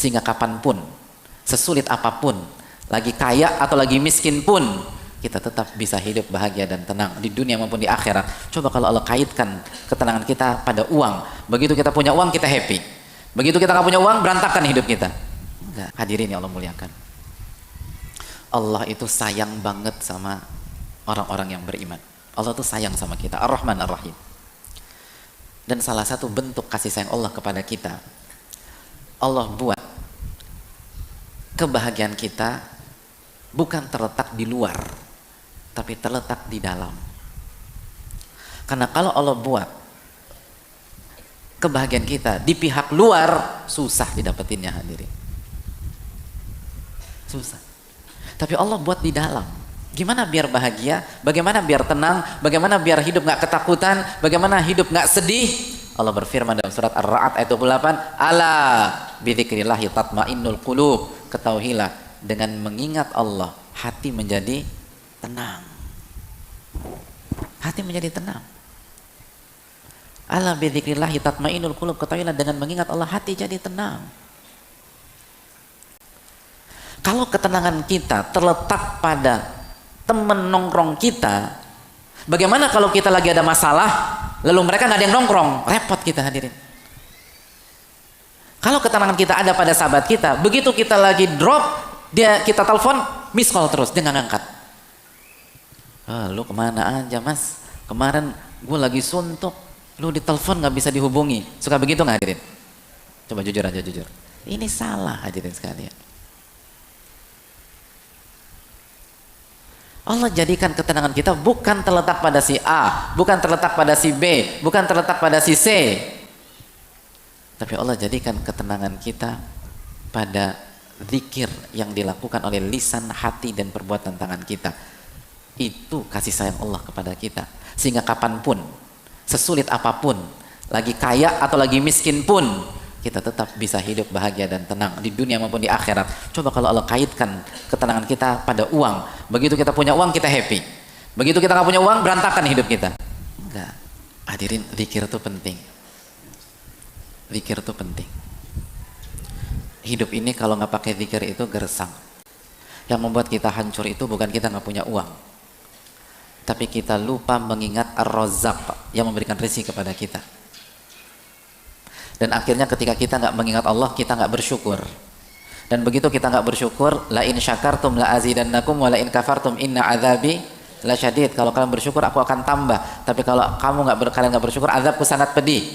Sehingga kapanpun, sesulit apapun, lagi kaya atau lagi miskin pun, kita tetap bisa hidup bahagia dan tenang di dunia maupun di akhirat. Coba kalau Allah kaitkan ketenangan kita pada uang. Begitu kita punya uang, kita happy. Begitu kita nggak punya uang, berantakan hidup kita. Enggak. Hadirin yang Allah muliakan, Allah itu sayang banget sama orang-orang yang beriman. Allah tuh sayang sama kita, Ar-Rahman Ar-Rahim. Dan salah satu bentuk kasih sayang Allah kepada kita, Allah buat kebahagiaan kita bukan terletak di luar, tapi terletak di dalam. Karena kalau Allah buat kebahagiaan kita di pihak luar, susah didapetinnya, hadirin. Susah. Tapi Allah buat di dalam. Gimana biar bahagia? Bagaimana biar tenang? Bagaimana biar hidup nggak ketakutan? Bagaimana hidup nggak sedih? Allah berfirman dalam surat Ar-Ra'd ayat 28, "Ala bidzikrillahi tatmainnul qulub." Ketahuilah, dengan mengingat Allah, hati menjadi tenang. Hati menjadi tenang. Ala bidzikrillahi tatmainnul qulub. Ketahuilah, dengan mengingat Allah, hati jadi tenang. Kalau ketenangan kita terletak pada teman nongkrong kita, bagaimana kalau kita lagi ada masalah lalu mereka nggak ada yang nongkrong? Repot kita, hadirin. Kalau ketenangan kita ada pada sahabat kita, begitu kita lagi drop, kita telepon, miss call terus, dia nggak ngangkat. Lu kemana aja, mas? Kemarin gue lagi suntuk, lu ditelepon nggak bisa dihubungi. Suka begitu nggak, hadirin? Coba jujur aja, jujur. Ini salah, hadirin sekalian. Allah jadikan ketenangan kita bukan terletak pada si A, bukan terletak pada si B, bukan terletak pada si C. Tapi Allah jadikan ketenangan kita pada zikir yang dilakukan oleh lisan, hati, dan perbuatan tangan kita. Itu kasih sayang Allah kepada kita. Sehingga kapanpun, sesulit apapun, lagi kaya atau lagi miskin pun, kita tetap bisa hidup bahagia dan tenang di dunia maupun di akhirat. Coba kalau Allah kaitkan ketenangan kita pada uang. Begitu kita punya uang, kita happy. Begitu kita nggak punya uang, berantakan hidup kita. Enggak. Hadirin, zikir itu penting. Zikir itu penting. Hidup ini kalau nggak pakai zikir itu gersang. Yang membuat kita hancur itu bukan kita nggak punya uang, tapi kita lupa mengingat Ar-Razzaq yang memberikan rezeki kepada kita. Dan akhirnya ketika kita nggak mengingat Allah, kita nggak bersyukur. Dan begitu kita nggak bersyukur, la in syakartum la azidannakum wa la in kafartum inna adzabi lasyadid. Kalau kalian bersyukur, aku akan tambah. Tapi kalau kalian nggak bersyukur, azabku sangat pedih.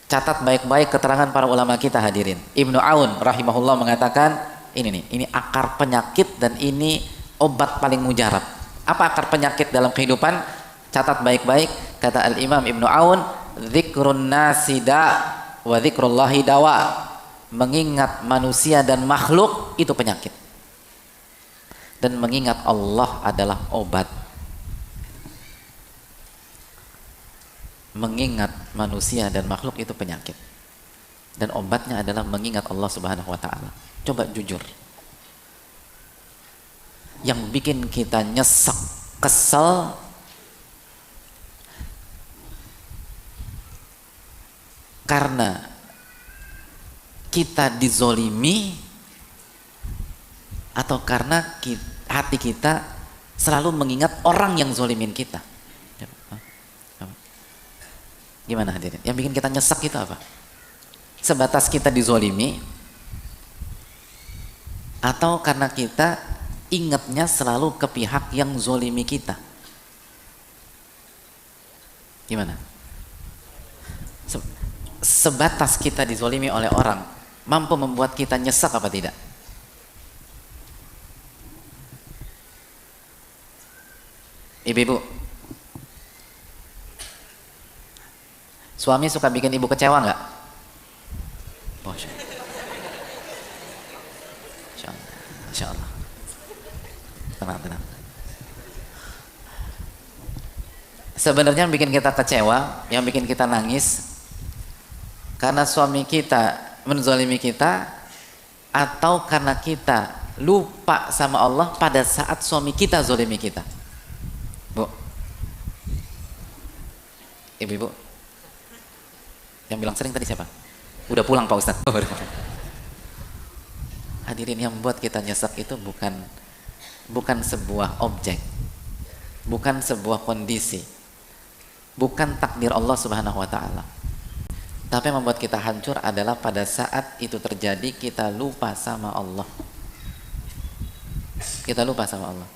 Catat baik-baik keterangan para ulama kita, hadirin. Ibnu Aun rahimahullah mengatakan, ini akar penyakit dan ini obat paling mujarab. Apa akar penyakit dalam kehidupan? Catat baik-baik, kata Al-Imam Ibnu Aun, dzikrun nasida wa dzikrullahi dawa. Mengingat manusia dan makhluk itu penyakit, dan mengingat Allah adalah obat. Mengingat manusia dan makhluk itu penyakit, dan obatnya adalah mengingat Allah Subhanahu wa ta'ala. Coba jujur, yang bikin kita nyesek, kesel, karena kita dizolimi, atau karena hati kita selalu mengingat orang yang zolimin kita? Gimana, hadirin? Yang bikin kita nyesek itu apa? Sebatas kita dizolimi, atau karena kita ingatnya selalu ke pihak yang zolimi kita? Gimana? Sebatas kita dizolimi oleh orang, mampu membuat kita nyesek apa tidak? Ibu-ibu, suami suka bikin ibu kecewa nggak? Masya Allah. Masya Allah. Tenang. Sebenarnya yang bikin kita kecewa, yang bikin kita nangis, karena suami kita menzalimi kita, atau karena kita lupa sama Allah pada saat suami kita zalimi kita? Bu, ibu-ibu, yang bilang sering tadi siapa? Udah pulang Pak Ustadz. Hadirin, yang membuat kita nyesek itu bukan sebuah objek, bukan sebuah kondisi, bukan takdir Allah Subhanahu wa taala. Tapi yang membuat kita hancur adalah pada saat itu terjadi kita lupa sama Allah. Kita lupa sama Allah.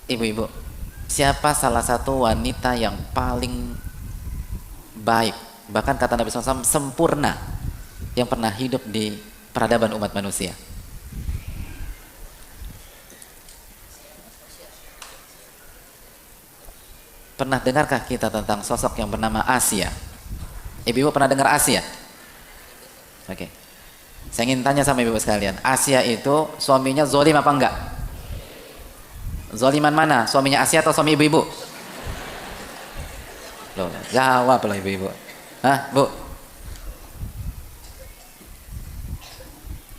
Ibu-ibu, siapa salah satu wanita yang paling baik, bahkan kata Nabi SAW sempurna, yang pernah hidup di peradaban umat manusia? Pernah dengarkah kita tentang sosok yang bernama Asia? Ibu-ibu pernah dengar Asia? Oke. Saya ingin tanya sama ibu sekalian, Asia itu suaminya zolim apa enggak? Zoliman mana? Suaminya Asia atau suami ibu-ibu? Loh, jawab loh ibu-ibu. Hah, Bu?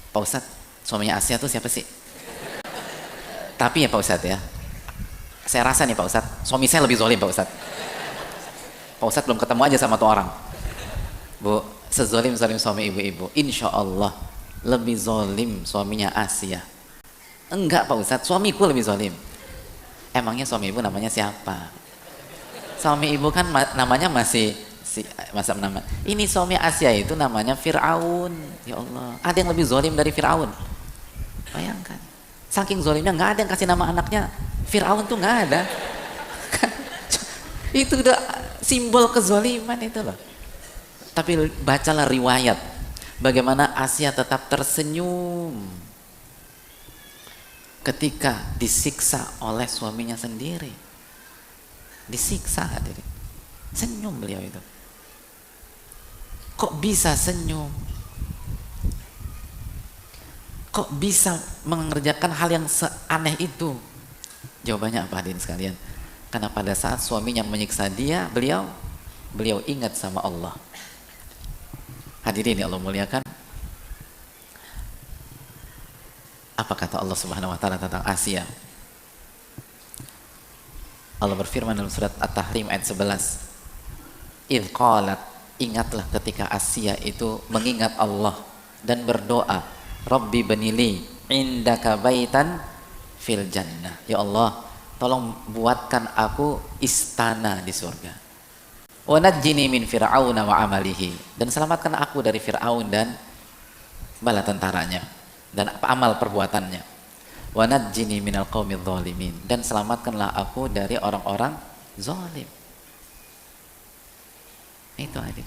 Pak Ustadz, suaminya Asia itu siapa sih? Tapi ya Pak Ustadz ya, saya rasa nih Pak Ustadz, suami saya lebih zolim Pak Ustadz. Pak Ustadz belum ketemu aja sama tuh orang. Bu, sezolim-zolim suami ibu-ibu, insya Allah lebih zolim suaminya Asia. Enggak Pak Ustadz, suamiku lebih zolim. Emangnya suami ibu namanya siapa? Suami ibu kan namanya masih masa nama. Ini suami Asia itu namanya Fir'aun. Ya Allah, ada yang lebih zolim dari Fir'aun? Bayangkan, saking zolimnya nggak ada yang kasih nama anaknya Fir'aun, tuh nggak ada. Itu udah simbol kezoliman itu loh. Tapi bacalah riwayat bagaimana Asia tetap tersenyum ketika disiksa oleh suaminya sendiri. Disiksa hadirin, senyum beliau itu. Kok bisa senyum? Kok bisa mengerjakan hal yang seaneh itu? Jawabannya apa hadirin sekalian? Karena pada saat suaminya menyiksa dia, beliau ingat sama Allah. Hadirin yang Allah muliakan, apa kata Allah Subhanahu wa taala tentang Asia? Allah berfirman dalam surat At-Tahrim ayat 11. Idz qalat, ingatlah ketika Asia itu mengingat Allah dan berdoa, Rabbi banili indaka baitan fil jannah. Ya Allah, tolong buatkan aku istana di surga. Wa najjini min fir'auna wa amalihi, dan selamatkan aku dari Fir'aun dan bala tentaranya dan amal perbuatannya. Wa najjini minal qaumidz zalimin, dan selamatkanlah aku dari orang-orang zalim. Itu aja.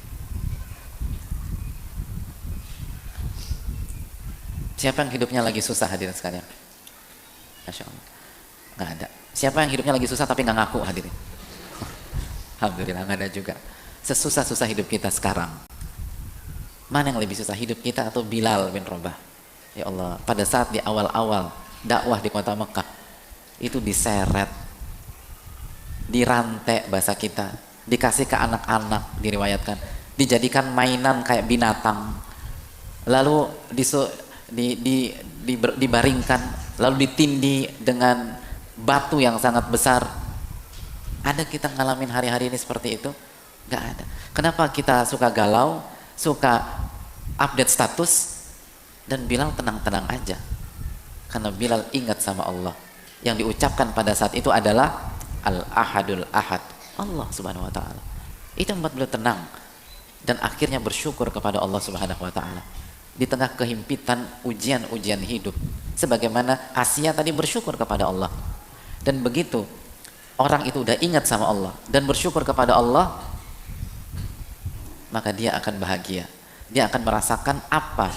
Siapa yang hidupnya lagi susah hadirin sekalian? Masya Allah, nggak ada. Siapa yang hidupnya lagi susah tapi nggak ngaku hadirin? Alhamdulillah nggak ada juga. Sesusah-susah hidup kita sekarang, mana yang lebih susah, hidup kita atau Bilal bin Rabah? Ya Allah, pada saat di awal-awal dakwah di kota Mekah itu diseret, dirantai bahasa kita, dikasih ke anak-anak, diriwayatkan dijadikan mainan kayak binatang, lalu dibaringkan, lalu ditindih dengan batu yang sangat besar. Ada kita ngalamin hari-hari ini seperti itu? Gak ada. Kenapa kita suka galau, suka update status, dan bilang tenang-tenang aja? Karena Bilal ingat sama Allah. Yang diucapkan pada saat itu adalah Al-Ahadul Ahad, Allah Subhanahu wa taala. Itu membuat beliau tenang dan akhirnya bersyukur kepada Allah Subhanahu wa taala di tengah kehimpitan ujian-ujian hidup, sebagaimana Asia tadi bersyukur kepada Allah. Dan begitu orang itu udah ingat sama Allah dan bersyukur kepada Allah, maka dia akan bahagia. Dia akan merasakan apa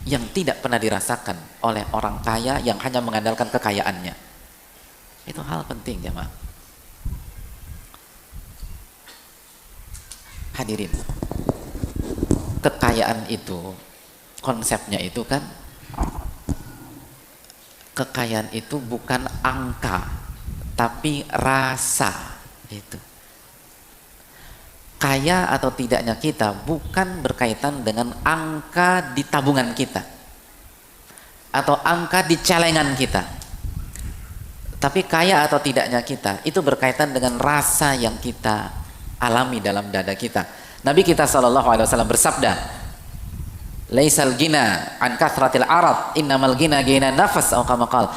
yang tidak pernah dirasakan oleh orang kaya yang hanya mengandalkan kekayaannya. Itu hal penting jemaah. Hadirin, kekayaan itu, konsepnya itu kan, kekayaan itu bukan angka, tapi rasa. Itu kaya atau tidaknya kita bukan berkaitan dengan angka di tabungan kita atau angka di celengan kita, tapi kaya atau tidaknya kita itu berkaitan dengan rasa yang kita alami dalam dada kita. Nabi kita SAW bersabda, laisal gina an kathratil arad, innamal gina gina nafas, atau kama qala.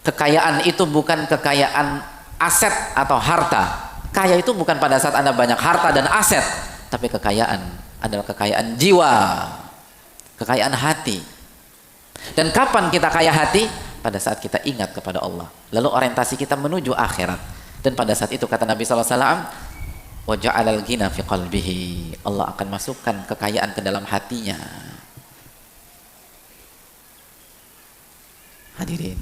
Kekayaan itu bukan kekayaan aset atau harta. Kaya itu bukan pada saat Anda banyak harta dan aset, tapi kekayaan adalah kekayaan jiwa, kekayaan hati. Dan kapan kita kaya hati? Pada saat kita ingat kepada Allah, lalu orientasi kita menuju akhirat. Dan pada saat itu kata Nabi SAW, wa ja'alal ghina fi qalbihi, Allah akan masukkan kekayaan ke dalam hatinya. Hadirin,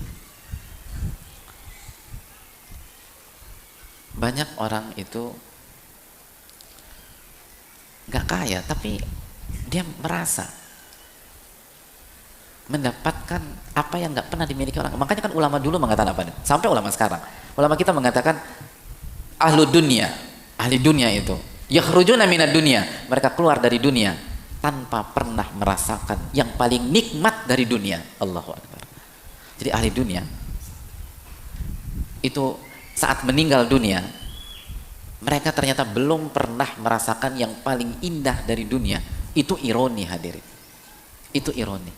banyak orang itu gak kaya, tapi dia merasa mendapatkan apa yang gak pernah dimiliki orang. Makanya kan ulama dulu mengatakan apa? Sampai ulama sekarang, ulama kita mengatakan ahlu dunia, ahli dunia itu yakhrujuna minad dunia, mereka keluar dari dunia tanpa pernah merasakan yang paling nikmat dari dunia. Allahu Akbar. Jadi ahli dunia itu saat meninggal dunia, mereka ternyata belum pernah merasakan yang paling indah dari dunia. Itu ironi, hadirin. Itu ironi.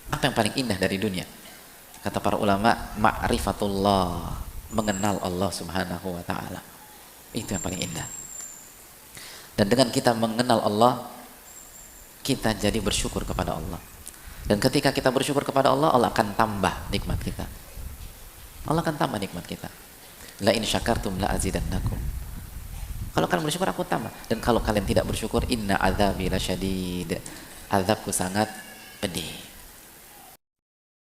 Apa yang paling indah dari dunia? Kata para ulama, ma'rifatullah, mengenal Allah Subhanahu wa ta'ala. Itu yang paling indah. Dan dengan kita mengenal Allah, kita jadi bersyukur kepada Allah. Dan ketika kita bersyukur kepada Allah, Allah akan tambah nikmat kita. Allah akan tambah nikmat kita. La in syakartum la azidannakum. Kalau kalian bersyukur, aku tambah. Dan kalau kalian tidak bersyukur, inna adzabi lasyadid, azabku sangat pedih.